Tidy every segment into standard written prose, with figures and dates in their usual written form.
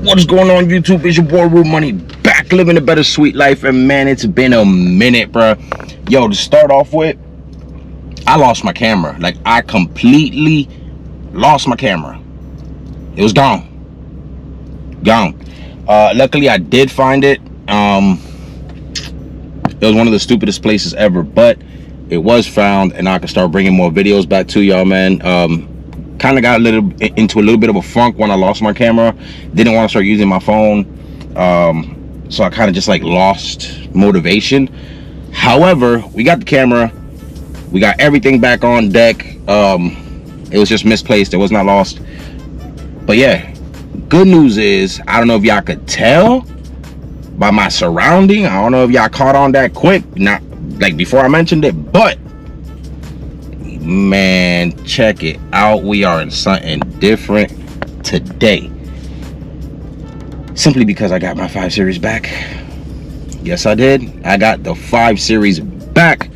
What's going on, YouTube? It's your boy Rude Money, back living a better sweet life. And man, it's been a minute, bro. Yo, to start off with, I lost my camera. Like, I completely lost my camera. It was gone. Luckily I did find it. It was one of the stupidest places ever, but it was found, and I can start bringing more videos back to y'all, man. Kind of got into a little bit of a funk when I lost my camera. Didn't want to start using my phone, so I kind of just like lost motivation. However, we got the camera, we got everything back on deck. It was just misplaced. It was not lost. But yeah, good news is, I don't know if y'all could tell by my surrounding. I don't know if y'all caught on that quick, not like before I mentioned it, but man, check it out. We are in something different today, simply because I got my 5 Series back. Yes, I did. I got the 5 Series back.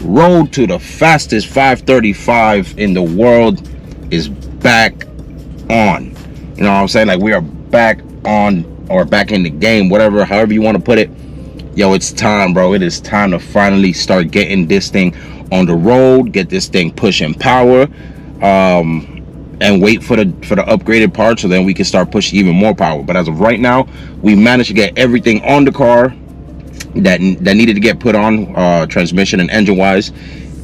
Road to the fastest 535 in the world is back on. You know what I'm saying? Like, we are back on, or back in the game, whatever, however you want to put it. Yo, it's time, bro. It is time to finally start getting this thing on the road, get this thing pushing power, and wait for the upgraded parts, so then we can start pushing even more power. But as of right now, we managed to get everything on the car that needed to get put on, transmission and engine wise,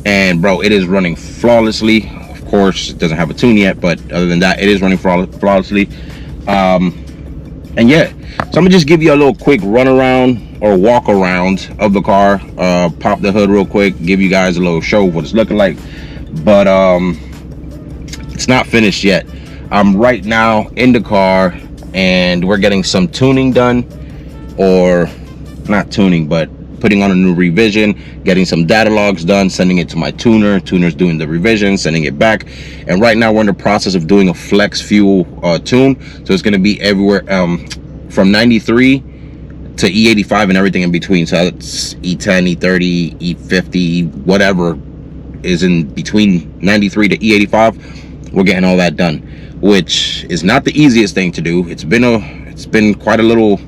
and bro, it is running flawlessly. Of course, it doesn't have a tune yet, but other than that, it is running flawlessly. And yeah, so I'm gonna just give you a little quick run around or walk around of the car, pop the hood real quick, give you guys a little show of what it's looking like. But it's not finished yet. I'm right now in the car, and we're getting some tuning done, or not tuning, but putting on a new revision, getting some data logs done, sending it to my tuner's doing the revision, sending it back. And right now we're in the process of doing a flex fuel tune, so it's going to be everywhere from 93 to E85 and everything in between. So it's E10, E30, E50, whatever is in between 93 to E85. We're getting all that done, which is not the easiest thing to do. It's been quite a little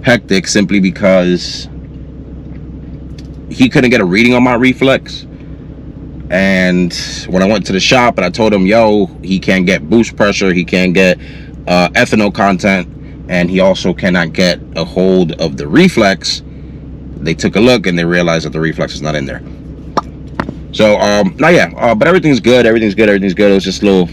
hectic, simply because he couldn't get a reading on my reflex. And when I went to the shop and I told him, yo, he can't get boost pressure, he can't get ethanol content, and he also cannot get a hold of the reflex, they took a look and they realized that the reflex is not in there. So but everything's good. It was just a little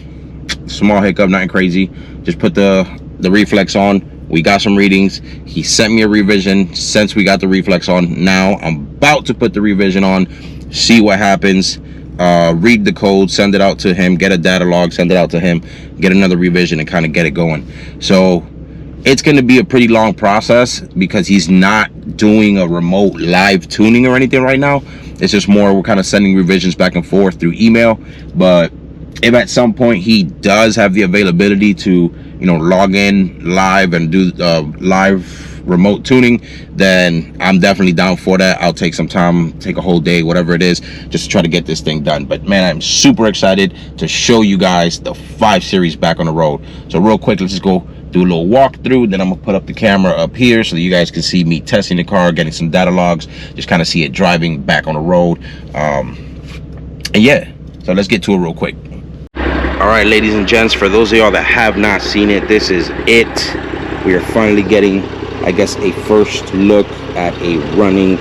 small hiccup, nothing crazy. Just put the reflex on. We got some readings. He sent me a revision since we got the reflex on. Now I'm about to put the revision on, see what happens, read the code, send it out to him, get a data log, send it out to him, get another revision, and kind of get it going. So it's going to be a pretty long process, because he's not doing a remote live tuning or anything right now. It's just more, we're kind of sending revisions back and forth through email. But if at some point he does have the availability to, you know, log in live and do live remote tuning, then I'm definitely down for that. I'll take some time, take a whole day, whatever it is, just to try to get this thing done. But man, I'm super excited to show you guys the 5 Series back on the road. So real quick, let's just go do a little walkthrough. Then I'm gonna put up the camera up here so that you guys can see me testing the car, getting some data logs, just kind of see it driving back on the road. And yeah, so let's get to it real quick. All right, ladies and gents, for those of y'all that have not seen it, this is it. We are finally getting, I guess, a first look at a running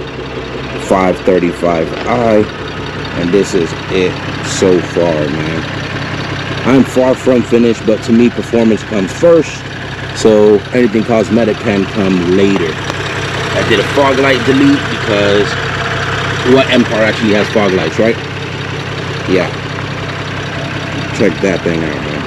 535i, and this is it so far, man. I'm far from finished, but to me, performance comes first, so anything cosmetic can come later. I did a fog light delete, because what M car actually has fog lights, right? Yeah. Check that thing out, man.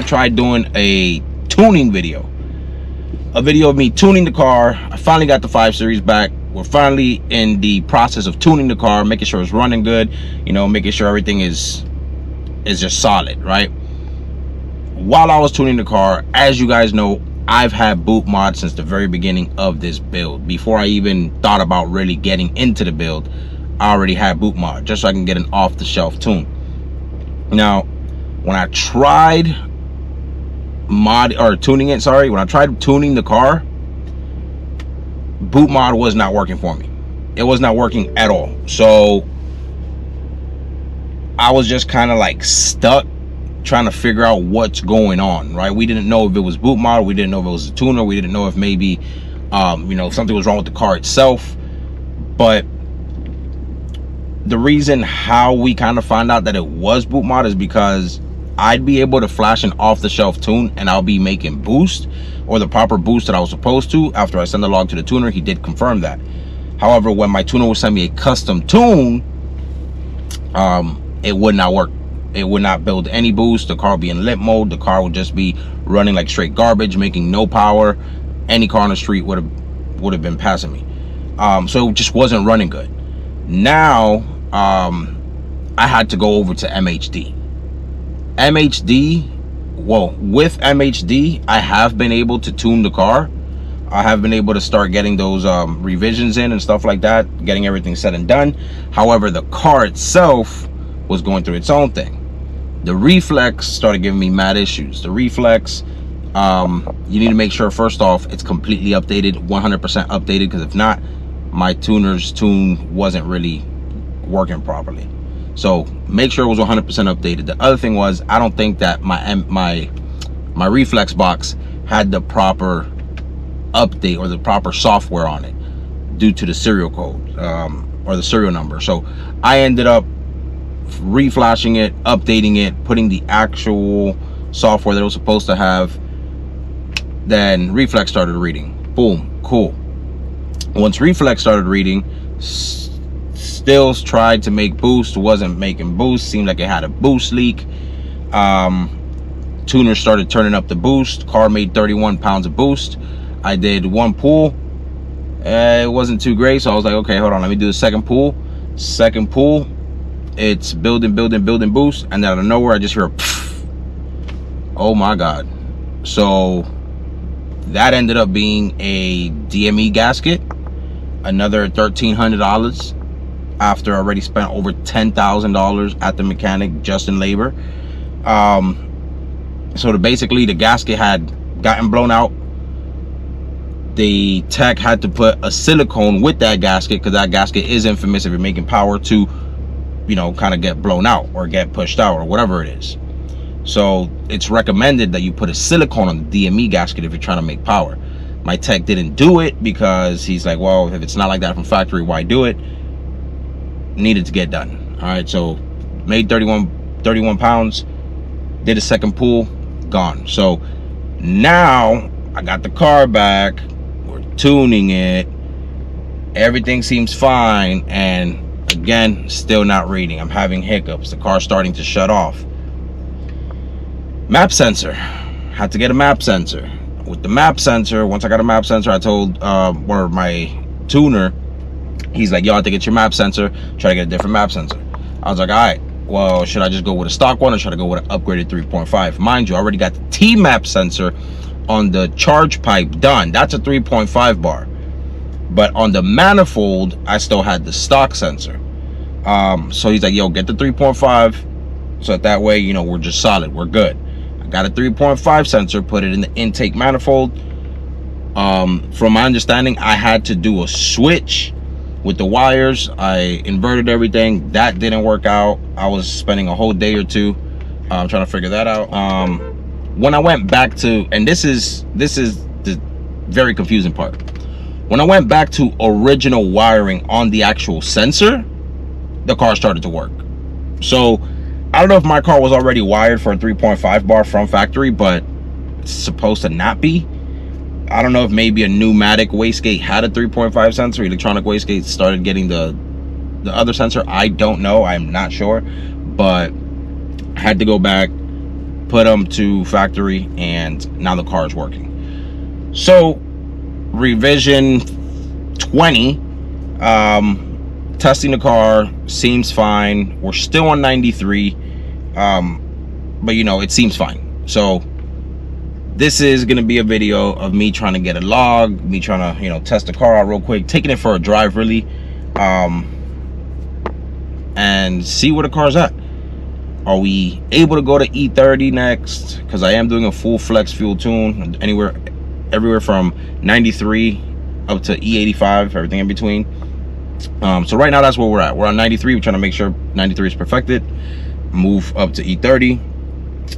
I tried doing a tuning video. A video of me tuning the car. I finally got the 5 Series back. We're finally in the process of tuning the car, making sure it's running good, you know, making sure everything is just solid, right? While I was tuning the car, as you guys know, I've had boot mod since the very beginning of this build. Before I even thought about really getting into the build, I already had boot mod, just so I can get an off-the-shelf tune. Now, when I tried tuning the car, boot mod was not working for me. It was not working at all. So I was just kind of like stuck trying to figure out what's going on, right? We didn't know if it was boot mod, we didn't know if it was a tuner, we didn't know if maybe you know, something was wrong with the car itself. But the reason how we kind of find out that it was boot mod is because I'd be able to flash an off-the-shelf tune and I'll be making boost, or the proper boost that I was supposed to. After I send the log to the tuner, he did confirm that. However, when my tuner would send me a custom tune, it would not work. It would not build any boost. The car would be in limp mode. The car would just be running like straight garbage, making no power. Any car on the street would have been passing me. So it just wasn't running good. Now I had to go over to MHD. With MHD, I have been able to tune the car. I have been able to start getting those revisions in and stuff like that, getting everything said and done. However, the car itself was going through its own thing. The reflex started giving me mad issues. The reflex, you need to make sure, first off, it's completely updated, 100% updated, because if not, my tuner's tune wasn't really working properly. So make sure it was 100% updated. The other thing was, I don't think that my reflex box had the proper update or the proper software on it due to the serial code or the serial number. So I ended up reflashing it, updating it, putting the actual software that it was supposed to have. Then reflex started reading. Boom, cool. Once reflex started reading, still tried to make boost, wasn't making boost, seemed like it had a boost leak. Tuner started turning up the boost. Car made 31 pounds of boost. I did one pull, it wasn't too great, so I was like, okay, hold on, let me do the second pull. Second pull, it's building boost, and then out of nowhere I just hear a pfft. Oh my god. So that ended up being a DME gasket, another $1,300 after I already spent over $10,000 at the mechanic just in labor. So basically the gasket had gotten blown out. The tech had to put a silicone with that gasket, because that gasket is infamous if you're making power to, you know, kind of get blown out or get pushed out or whatever it is. So it's recommended that you put a silicone on the DME gasket if you're trying to make power. My tech didn't do it because he's like, well, if it's not like that from factory, why do it? Needed to get done. All right, so made 31 pounds, did a second pull, gone. So now I got the car back, we're tuning it, everything seems fine, and again, still not reading. I'm having hiccups. The car's starting to shut off. Map sensor, had to get a map sensor. With the map sensor, once I got a map sensor, I told my tuner, he's like, yo, I have to get your map sensor, try to get a different map sensor. I was like, all right, well, should I just go with a stock one or should I go with an upgraded 3.5? Mind you, I already got the T-map sensor on the charge pipe done. That's a 3.5 bar. But on the manifold, I still had the stock sensor. So he's like, yo, get the 3.5, so that way, you know, we're just solid, we're good. I got a 3.5 sensor, put it in the intake manifold. From my understanding, I had to do a switch with the wires. I inverted everything. That didn't work out. I was spending a whole day or two trying to figure that out. When I went back to, and this is the very confusing part, when I went back to original wiring on the actual sensor, the car started to work. So I don't know if my car was already wired for a 3.5 bar from factory, but it's supposed to not be. I don't know if maybe a pneumatic wastegate had a 3.5 sensor, electronic wastegate started getting the other sensor. I don't know, I'm not sure, but I had to go back, put them to factory, and now the car is working. So revision 20, testing the car, seems fine. We're still on 93, but you know, it seems fine. So this is going to be a video of me trying to get a log, me trying to, you know, test the car out real quick, taking it for a drive really, and see where the car's at. Are we able to go to E30 next? Because I am doing a full flex fuel tune, everywhere from 93 up to E85, everything in between. So right now that's where we're at. We're on 93. We're trying to make sure 93 is perfected, move up to E30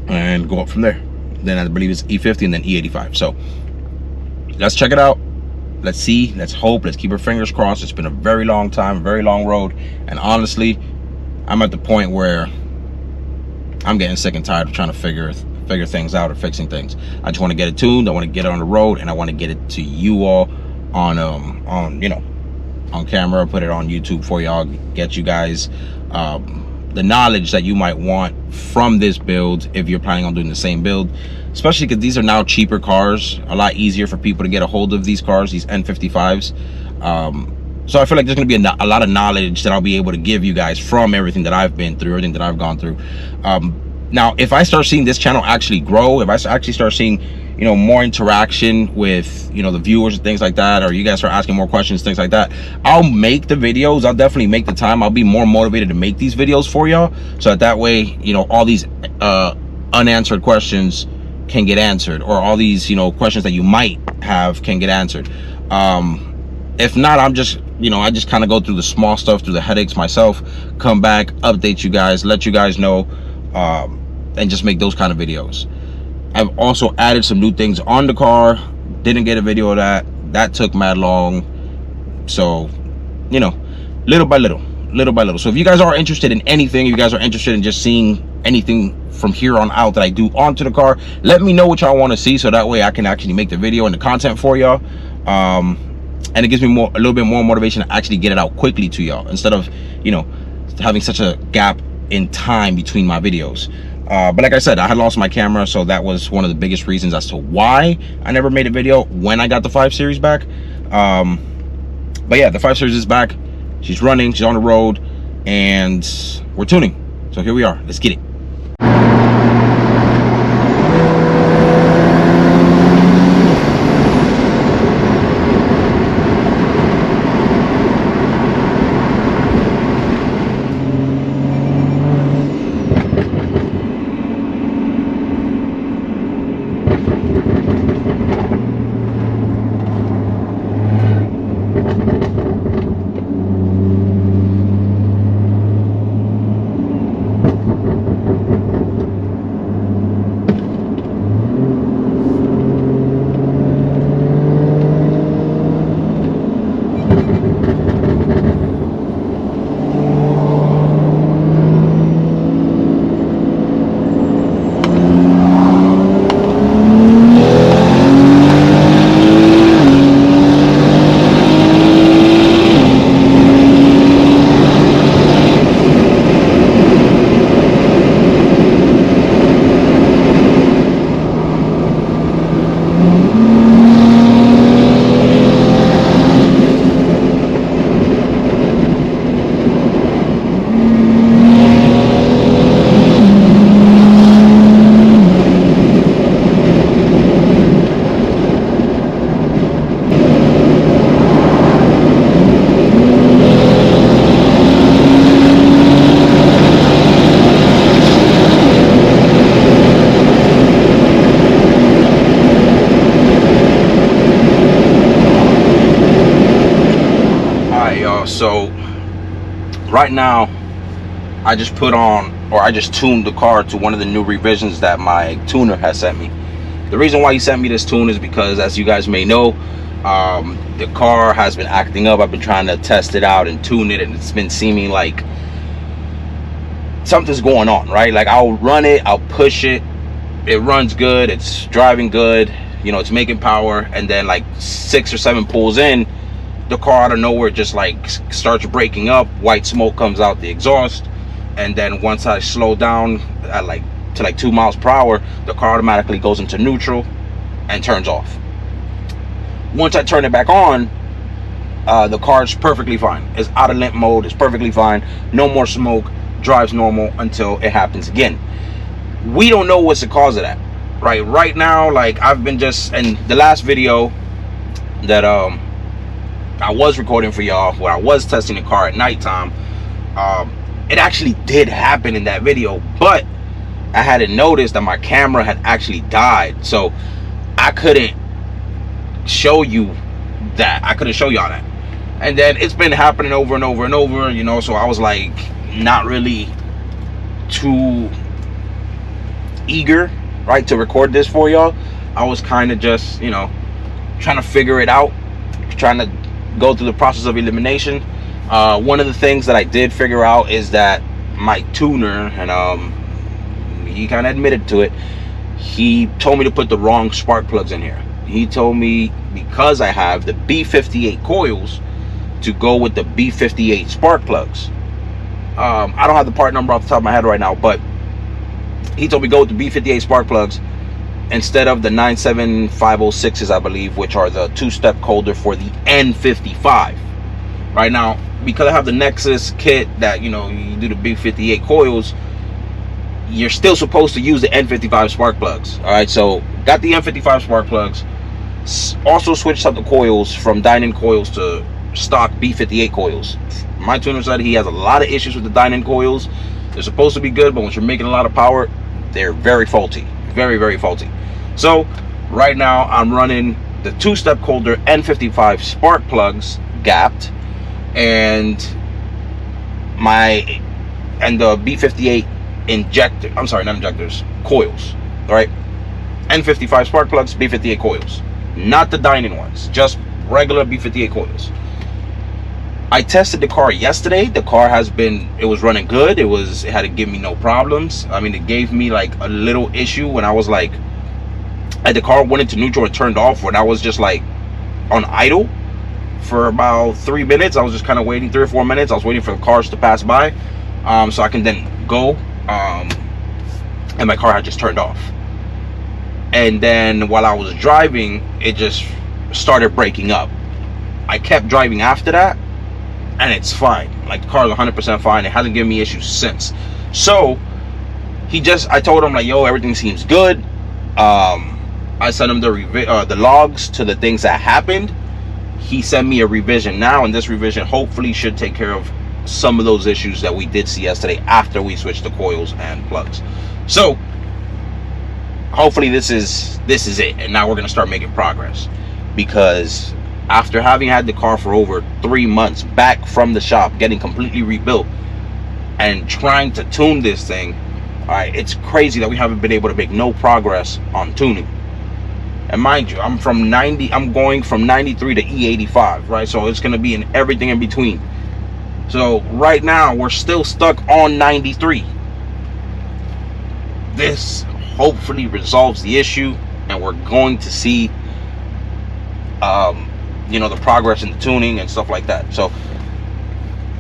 and go up from there. Then I believe it's E50 and then E85. So let's check it out. Let's see, let's hope, let's keep our fingers crossed. It's been a very long time, a very long road, and honestly, I'm at the point where I'm getting sick and tired of trying to figure things out or fixing things. I just want to get it tuned. I want to get it on the road, and I want to get it to you all on you know, on camera, put it on YouTube for y'all, get you guys the knowledge that you might want from this build if you're planning on doing the same build, especially because these are now cheaper cars, a lot easier for people to get a hold of these cars, these N55s. So I feel like there's going to be a lot of knowledge that I'll be able to give you guys from everything that I've been through, everything that I've gone through. Now, if I start seeing this channel actually grow, if I actually start seeing, you know, more interaction with, you know, the viewers and things like that, or you guys start asking more questions, things like that, I'll make the videos. I'll definitely make the time. I'll be more motivated to make these videos for y'all, so that way, you know, all these unanswered questions can get answered, or all these, you know, questions that you might have can get answered. If not, I'm just, you know, I just kind of go through the small stuff, through the headaches myself, come back, update you guys, let you guys know, and just make those kind of videos. I've also added some new things on the car. Didn't get a video of that took mad long. So, you know, little by little. So if you guys are interested in anything, you guys are interested in just seeing anything from here on out that I do onto the car, let me know what y'all want to see, so that way I can actually make the video and the content for y'all. And it gives me a little bit more motivation to actually get it out quickly to y'all, instead of, you know, having such a gap in time between my videos. But like I said, I had lost my camera, so that was one of the biggest reasons as to why I never made a video when I got the 5 Series back. But yeah, the 5 Series is back. She's running, she's on the road, and we're tuning. So here we are, let's get it. So right now I just put on, or I just tuned the car to one of the new revisions that my tuner has sent me. The reason why he sent me this tune is because, as you guys may know, the car has been acting up. I've been trying to test it out and tune it, and it's been seeming like something's going on, right? Like, I'll run it, I'll push it, it runs good, it's driving good, you know, it's making power, and then like 6 or 7 pulls in, the car out of nowhere just like starts breaking up, white smoke comes out the exhaust, and then once I slow down at like to like 2 miles per hour, the car automatically goes into neutral and turns off. Once I turn it back on, the car's perfectly fine. It's out of limp mode. It's perfectly fine. No more smoke. Drives normal until it happens again. We don't know what's the cause of that. Right now, like, I've been just, in the last video that I was recording for y'all, where I was testing the car at nighttime, it actually did happen in that video, but I hadn't noticed that my camera had actually died, so I couldn't show you that. I couldn't show y'all that. And then it's been happening over and over and over, you know, so I was like not really too eager, right, to record this for y'all. I was kind of just, you know, trying to figure it out, trying to go through the process of elimination. One of the things that I did figure out is that my tuner, and he kind of admitted to it, he told me to put the wrong spark plugs in here. He told me, because I have the B58 coils, to go with the B58 spark plugs. I don't have the part number off the top of my head right now, but he told me go with the B58 spark plugs instead of the 97506s, I believe, which are the two-step holder for the N55. Right now, because I have the Nexus kit that, you know, you do the B58 coils, you're still supposed to use the N55 spark plugs. All right, so got the N55 spark plugs. Also switched up the coils from Dynon coils to stock B58 coils. My tuner said he has a lot of issues with the Dynon coils. They're supposed to be good, but once you're making a lot of power, they're very faulty. Very, very faulty. So right now I'm running the two-step holder N55 spark plugs gapped, and the B58 injector, I'm sorry, not injectors, coils. All right, N55 spark plugs, B58 coils, not the Dynon ones, just regular B58 coils. I tested the car yesterday. The car it was running good. It hadn't given me no problems. I mean, it gave me like a little issue when I was like, the car went into neutral and turned off, when I was just like on idle for about 3 minutes. I was just kind of waiting, 3 or 4 minutes. I was waiting for the cars to pass by, so I can then go, and my car had just turned off. And then while I was driving, it just started breaking up. I kept driving after that, and it's fine. Like, the car is 100% fine. It hasn't given me issues since. So I told him, like, yo, everything seems good. I sent him the logs to the things that happened. He sent me a revision now, and this revision hopefully should take care of some of those issues that we did see yesterday after we switched the coils and plugs. So hopefully this is it, and now we're gonna start making progress, because after having had the car for over 3 months back from the shop, getting completely rebuilt and trying to tune this thing, all right, it's crazy that we haven't been able to make no progress on tuning. And mind you, I'm going from 93 to E85, right? So it's gonna be in everything in between. So right now we're still stuck on 93. This hopefully resolves the issue, and we're going to see you know, the progress in the tuning and stuff like that. So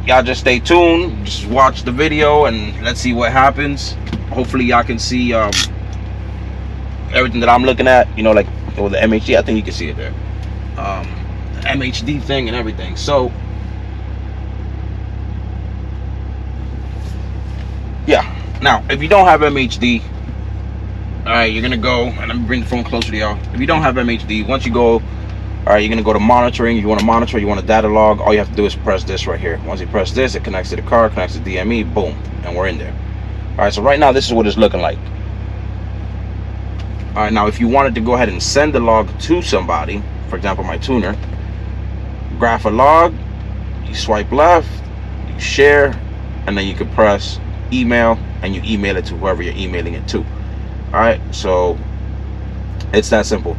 y'all just stay tuned, just watch the video, and let's see what happens. Hopefully y'all can see everything that I'm looking at, you know, like with the MHD. I think you can see it there, the MHD thing and everything. So yeah, now if you don't have MHD, all right, you're gonna go, and let me bring the phone closer to y'all. If you don't have MHD, once you go, all right, you're gonna go to monitoring. You want to monitor, you want to data log. All you have to do is press this right here. Once you press this, it connects to the car, connects to DME, boom, and we're in there. All right, so right now this is what it's looking like. All right, now if you wanted to go ahead and send the log to somebody, for example my tuner, graph a log, you swipe left, you share, and then you can press email, and you email it to whoever you're emailing it to. All right, so it's that simple.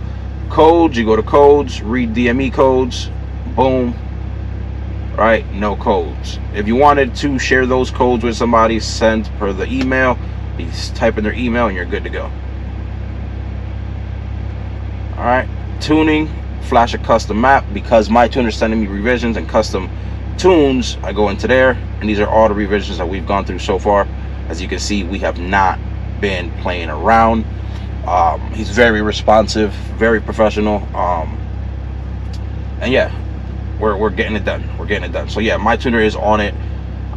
Codes, you go to codes, read DME codes, boom, right? No codes. If you wanted to share those codes with somebody, send per the email. You type in their email and you're good to go. All right, tuning, flash a custom map. Because my tuner's sending me revisions and custom tunes, I go into there, and these are all the revisions that we've gone through so far. As you can see, we have not been playing around. He's very responsive, very professional, and yeah, we're getting it done. We're getting it done. So yeah, my tuner is on it.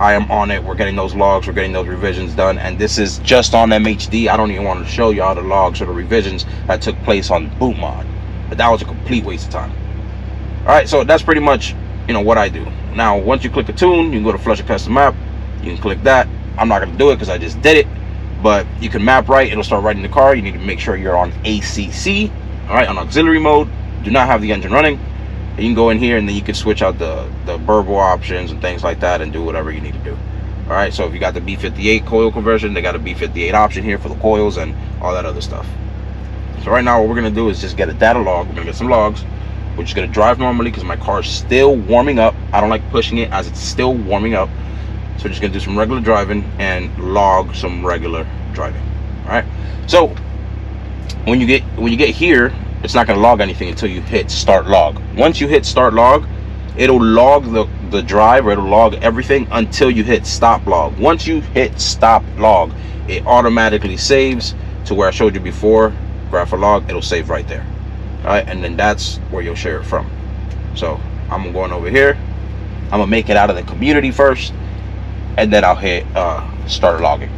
I am on it. We're getting those logs, we're getting those revisions done, and this is just on MHD. I don't even want to show y'all the logs or the revisions that took place on boot mod, but that was a complete waste of time. All right, so that's pretty much, you know, what I do. Now, once you click a tune, you can go to flush a custom map. You can click that. I'm not going to do it because I just did it, but you can map right. It'll start writing the car. You need to make sure you're on ACC, all right, on auxiliary mode. Do not have the engine running. You can go in here and then you can switch out the burble options and things like that and do whatever you need to do. All right, so if you got the B58 coil conversion, they got a B58 option here for the coils and all that other stuff. So right now what we're going to do is just get a data log. We're going to get some logs. We're just going to drive normally because my car is still warming up. I don't like pushing it as it's still warming up. So we're just going to do some regular driving and log some regular driving. All right, so when you get here, it's not going to log anything until you hit start log. Once you hit start log, it'll log the drive, or it'll log everything until you hit stop log. Once you hit stop log, it automatically saves to where I showed you before. Graph a log, it'll save right there. All right, and then that's where you'll share it from. So I'm going over here. I'm gonna make it out of the community first, and then I'll hit start logging.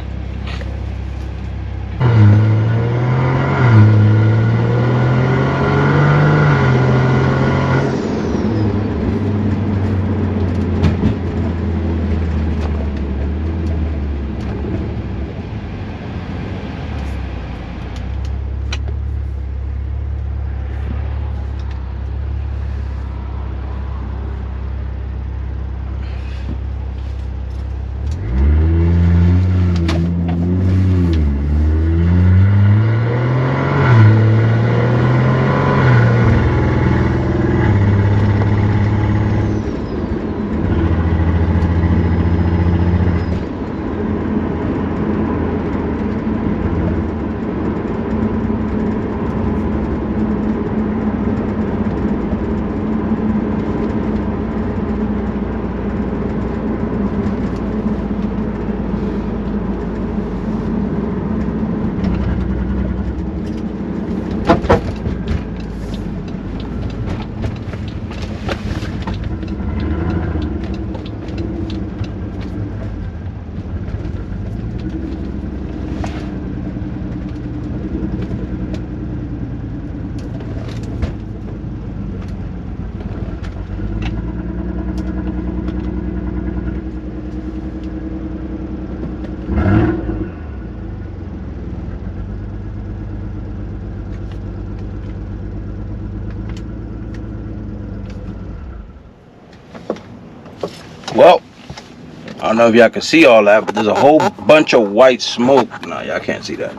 Well, I don't know if y'all can see all that, but there's a whole bunch of white smoke. No, y'all can't see that.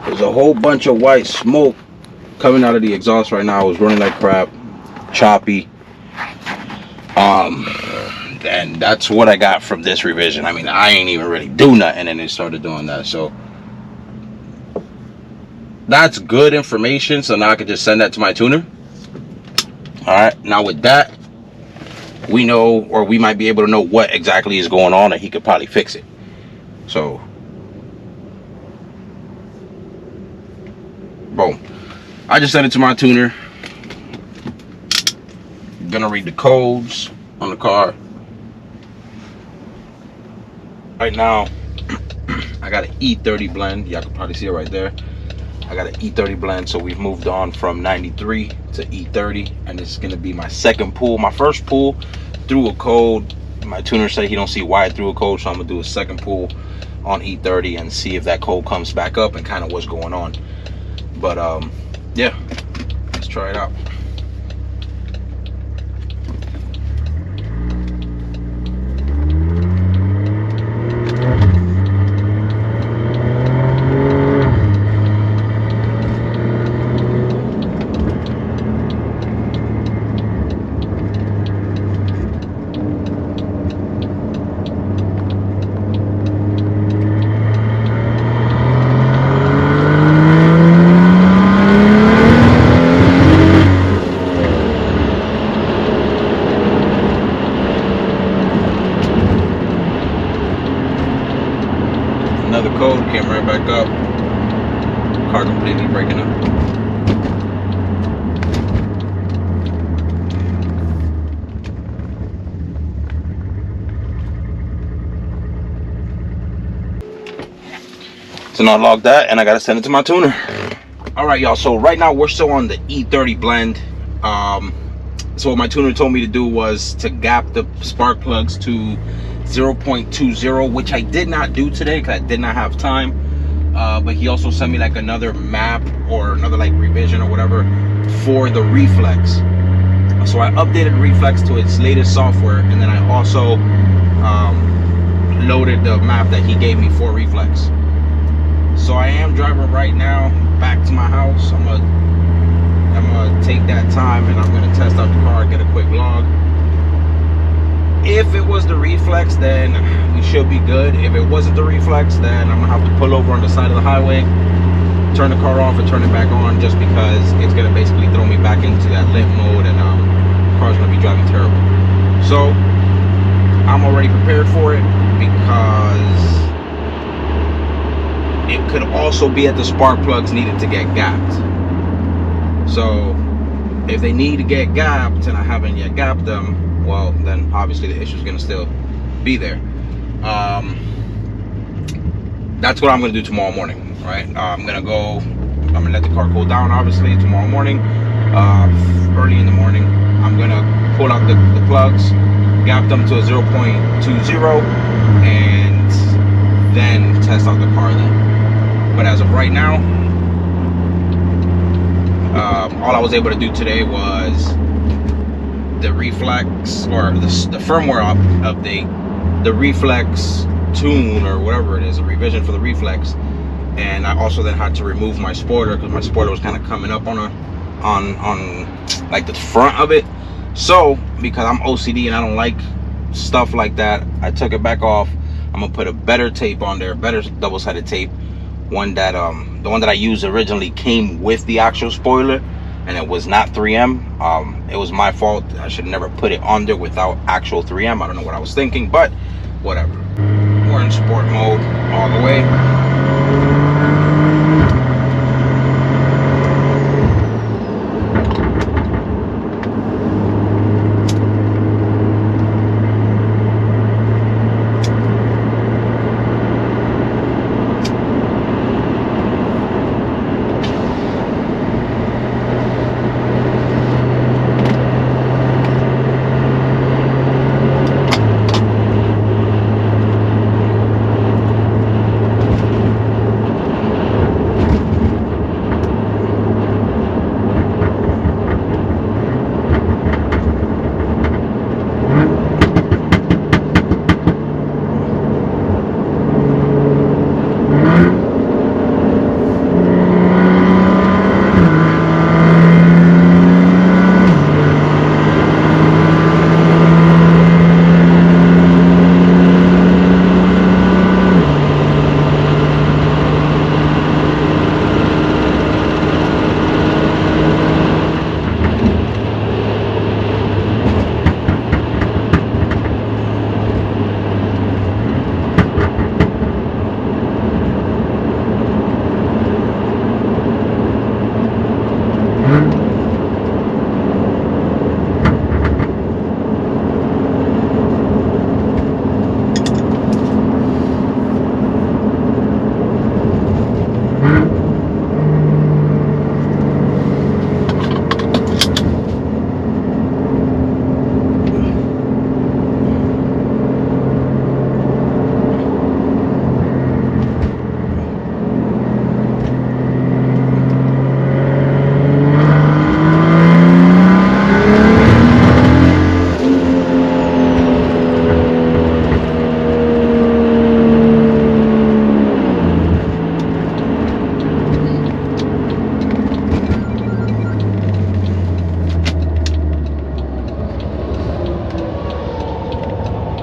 There's a whole bunch of white smoke coming out of the exhaust right now. It was running like crap, choppy. And that's what I got from this revision. I mean, I ain't even really do nothing and it started doing that. So that's good information. So now I can just send that to my tuner. All right, now with that, we know, or we might be able to know what exactly is going on, and he could probably fix it. So boom, I just sent it to my tuner. Gonna read the codes on the car. Right now I got an E30 blend. Y'all can probably see it right there. I got an E30 blend, so we've moved on from 93 to E30, and this is gonna be my second pull. My first pull through a code, my tuner said he don't see why I threw a code, so I'm gonna do a second pull on E30 and see if that code comes back up and kind of what's going on. But yeah, let's try it out. Another code came right back up. car completely breaking up. So now log that, and I gotta send it to my tuner. All right, y'all. So right now we're still on the E30 blend. So what my tuner told me to do was to gap the spark plugs to 0.20, which I did not do today because I did not have time. But he also sent me like another map or another like revision or whatever for the reflex. So I updated reflex to its latest software, and then I also loaded the map that he gave me for reflex. So I am driving right now back to my house. I'm gonna take that time and I'm gonna test out the car, get a quick log. If it was the reflex, then we should be good. If it wasn't the reflex, then I'm gonna have to pull over on the side of the highway, turn the car off and turn it back on, just because it's gonna basically throw me back into that limp mode, and the car's gonna be driving terrible. So I'm already prepared for it, because it could also be that the spark plugs needed to get gapped. So if they need to get gapped and I haven't yet gapped them, well, then obviously the issue is going to still be there. That's what I'm going to do tomorrow morning, right? I'm going to let the car cool down, obviously, tomorrow morning. Early in the morning, I'm going to pull out the plugs, gap them to a 0.20, and then test out the car then. But as of right now, all I was able to do today was the reflex, or the firmware update, the reflex tune or whatever it is, a revision for the reflex. And I also then had to remove my spoiler, because my spoiler was kind of coming up on like the front of it. So because I'm OCD and I don't like stuff like that, I took it back off. I'm gonna put a better tape on there, better double-sided tape, one that the one that I used originally came with the actual spoiler, and it was not 3M. It was my fault. I should never put it on there without actual 3M. I don't know what I was thinking, but whatever. We're in sport mode all the way.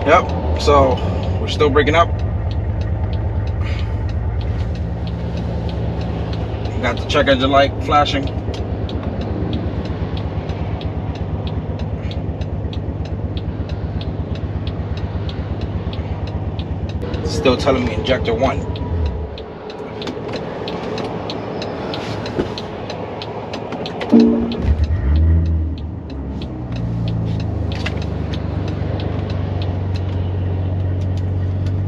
Yep, so we're still breaking up. Got the check engine light flashing. Still telling me injector 1.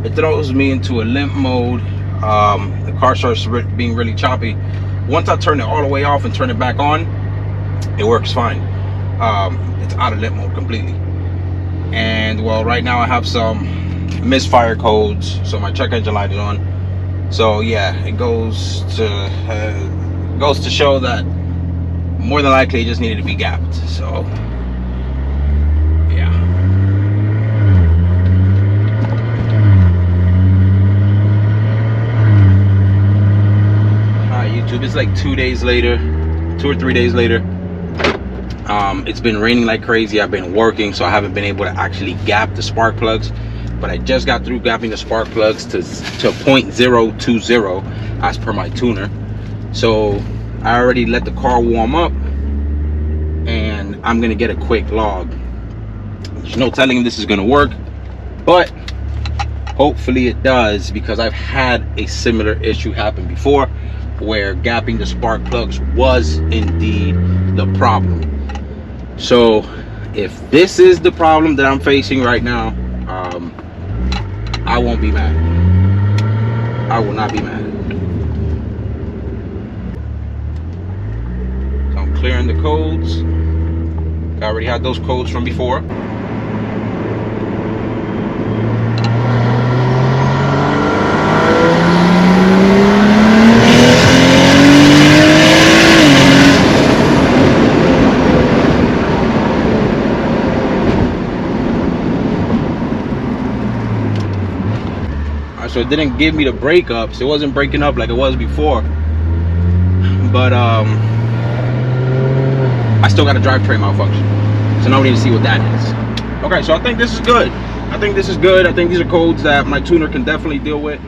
it throws me into a limp mode. The car starts being really choppy. Once I turn it all the way off and turn it back on, it works fine. It's out of limp mode completely. And well, right now I have some misfire codes, so my check engine light is on. So yeah, it goes to show that more than likely it just needed to be gapped. So yeah. Alright, YouTube, it's like 2 days later, 2 or 3 days later. It's been raining like crazy. I've been working, so I haven't been able to actually gap the spark plugs, but I just got through gapping the spark plugs to 0.020 as per my tuner. So I already let the car warm up, and I'm gonna get a quick log. There's no telling if this is gonna work, but hopefully it does, because I've had a similar issue happen before where gapping the spark plugs was indeed the problem. So if this is the problem that I'm facing right now, I won't be mad. I will not be mad. So I'm clearing the codes. I already had those codes from before. So it didn't give me the breakups. It wasn't breaking up like it was before, but I still got a drivetrain malfunction, so now we need to see what that is. Okay, so I think this is good. I think this is good. I think these are codes that my tuner can definitely deal with.